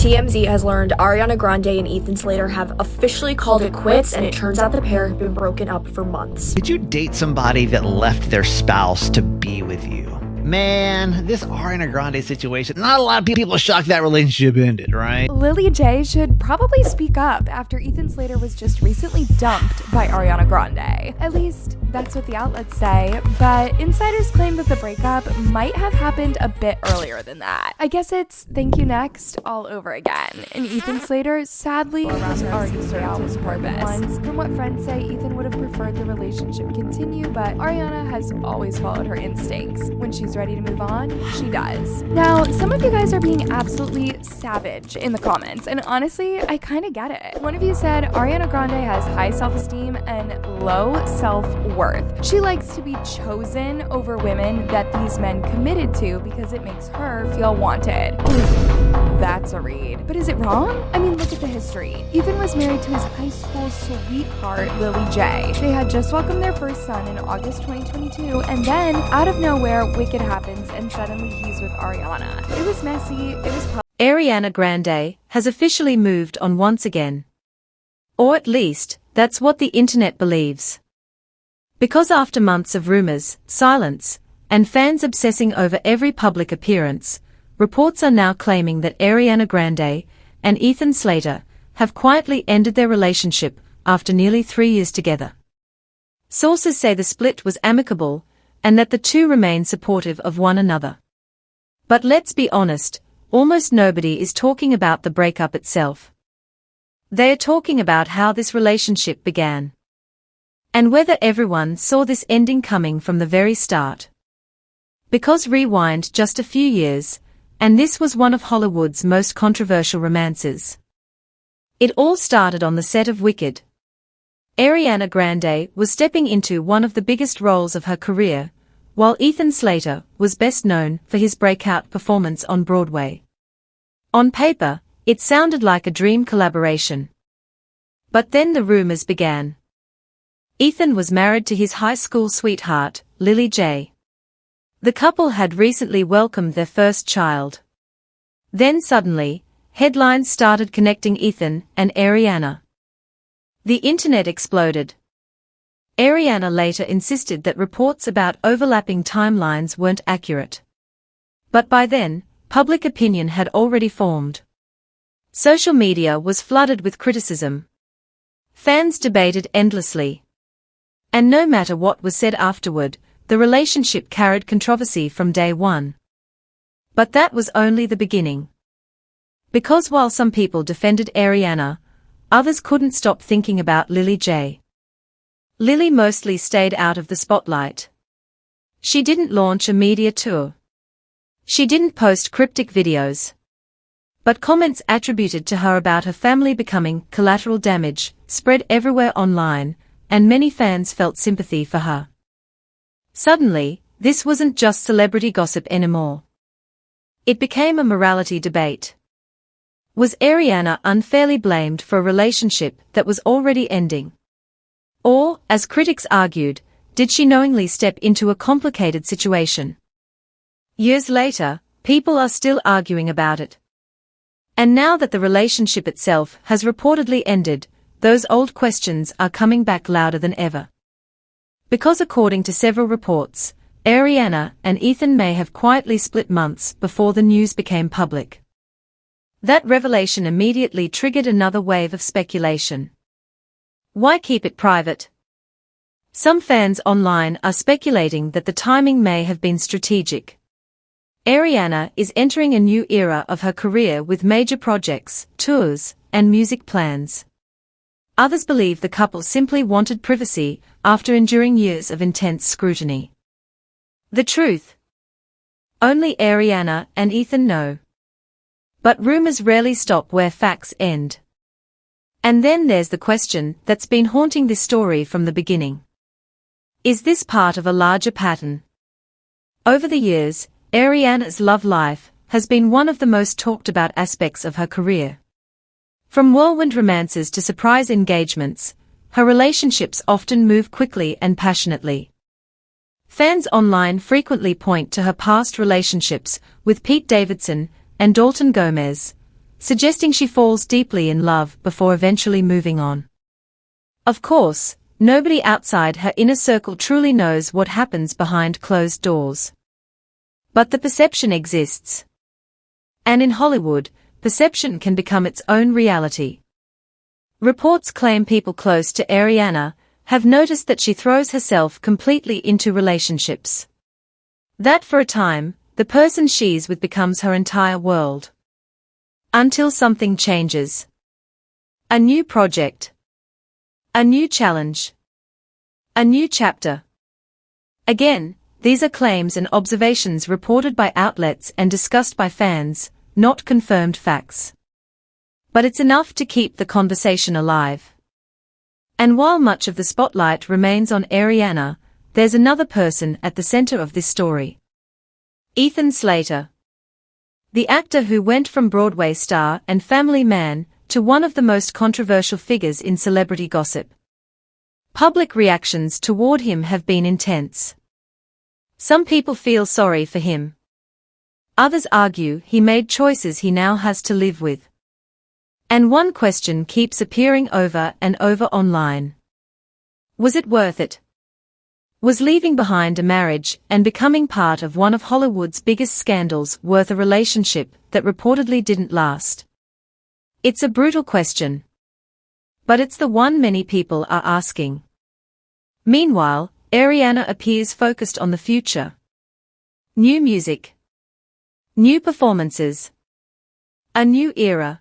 TMZ has learned Ariana Grande and Ethan Slater have officially called it quits, and it turns out the pair have been broken up for months. Did you date somebody that left their spouse to be with you? Man, this Ariana Grande situation, not a lot of people are shocked that relationship ended, right? Lily J should probably speak up after Ethan Slater was just recently dumped by Ariana Grande. At least, that's what the outlets say, but insiders claim that the breakup might have happened a bit earlier than that. I guess it's thank you next all over again, and Ethan Slater sadly was already served his purpose. Once, from what friends say, Ethan would have preferred the relationship continue, but Ariana has always followed her instincts. When she's ready to move on, she does. Now, some of you guys are being absolutely savage in the comments, and honestly, I kind of get it. One of you said Ariana Grande has high self-esteem and low self-worth. She likes to be chosen over women that these men committed to because it makes her feel wanted. Ooh, that's a read. But is it wrong? I mean, look at the history. Ethan was married to his high school sweetheart, Lily J. They had just welcomed their first son in August 2022, and then, out of nowhere, Wicked happens, and suddenly he's with Ariana. It was messy, it was Ariana Grande has officially moved on once again. Or at least, that's what the internet believes. Because after months of rumors, silence, and fans obsessing over every public appearance, reports are now claiming that Ariana Grande and Ethan Slater have quietly ended their relationship after nearly 3 years together. Sources say the split was amicable, and that the two remain supportive of one another. But let's be honest, almost nobody is talking about the breakup itself. They are talking about how this relationship began. And whether everyone saw this ending coming from the very start. Because rewind just a few years, and this was one of Hollywood's most controversial romances. It all started on the set of Wicked. Ariana Grande was stepping into one of the biggest roles of her career, while Ethan Slater was best known for his breakout performance on Broadway. On paper, it sounded like a dream collaboration. But then the rumors began. Ethan was married to his high school sweetheart, Lily J. The couple had recently welcomed their first child. Then suddenly, headlines started connecting Ethan and Ariana. The internet exploded. Ariana later insisted that reports about overlapping timelines weren't accurate. But by then, public opinion had already formed. Social media was flooded with criticism. Fans debated endlessly. And no matter what was said afterward, the relationship carried controversy from day one. But that was only the beginning. Because while some people defended Ariana, others couldn't stop thinking about Lily J. Lily mostly stayed out of the spotlight. She didn't launch a media tour. She didn't post cryptic videos. But comments attributed to her about her family becoming collateral damage spread everywhere online, and many fans felt sympathy for her. Suddenly, this wasn't just celebrity gossip anymore. It became a morality debate. Was Ariana unfairly blamed for a relationship that was already ending? Or, as critics argued, did she knowingly step into a complicated situation? Years later, people are still arguing about it. And now that the relationship itself has reportedly ended, those old questions are coming back louder than ever. Because according to several reports, Ariana and Ethan may have quietly split months before the news became public. That revelation immediately triggered another wave of speculation. Why keep it private? Some fans online are speculating that the timing may have been strategic. Ariana is entering a new era of her career with major projects, tours, and music plans. Others believe the couple simply wanted privacy after enduring years of intense scrutiny. The truth? Only Ariana and Ethan know. But rumors rarely stop where facts end. And then there's the question that's been haunting this story from the beginning. Is this part of a larger pattern? Over the years, Ariana's love life has been one of the most talked about aspects of her career. From whirlwind romances to surprise engagements, her relationships often move quickly and passionately. Fans online frequently point to her past relationships with Pete Davidson and Dalton Gomez, suggesting she falls deeply in love before eventually moving on. Of course, nobody outside her inner circle truly knows what happens behind closed doors. But the perception exists. And in Hollywood, perception can become its own reality. Reports claim people close to Ariana have noticed that she throws herself completely into relationships. That for a time, the person she's with becomes her entire world. Until something changes. A new project. A new challenge. A new chapter. Again, these are claims and observations reported by outlets and discussed by fans, not confirmed facts. But it's enough to keep the conversation alive. And while much of the spotlight remains on Ariana, there's another person at the center of this story. Ethan Slater. The actor who went from Broadway star and family man to one of the most controversial figures in celebrity gossip. Public reactions toward him have been intense. Some people feel sorry for him. Others argue he made choices he now has to live with. And one question keeps appearing over and over online. Was it worth it? Was leaving behind a marriage and becoming part of one of Hollywood's biggest scandals worth a relationship that reportedly didn't last? It's a brutal question. But it's the one many people are asking. Meanwhile, Ariana appears focused on the future. New music. New performances. A new era.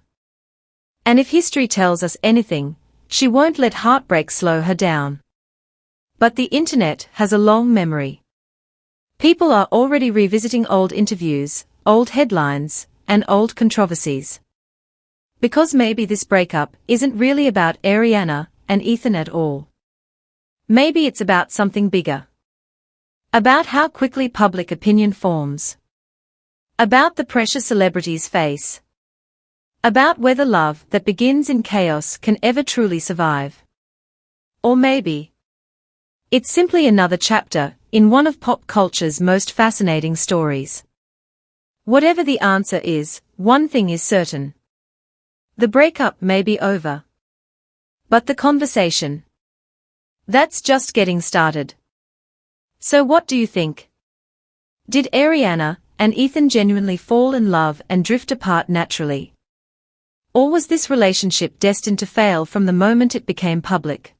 And if history tells us anything, she won't let heartbreak slow her down. But the internet has a long memory. People are already revisiting old interviews, old headlines, and old controversies. Because maybe this breakup isn't really about Ariana and Ethan at all. Maybe it's about something bigger. About how quickly public opinion forms. About the pressure celebrities face. About whether love that begins in chaos can ever truly survive. Or maybe it's simply another chapter in one of pop culture's most fascinating stories. Whatever the answer is, one thing is certain. The breakup may be over. But the conversation, that's just getting started. So what do you think? Did Ariana and Ethan genuinely fall in love and drift apart naturally? Or was this relationship destined to fail from the moment it became public?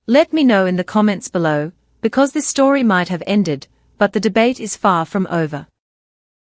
Let me know in the comments below, because this story might have ended, but the debate is far from over.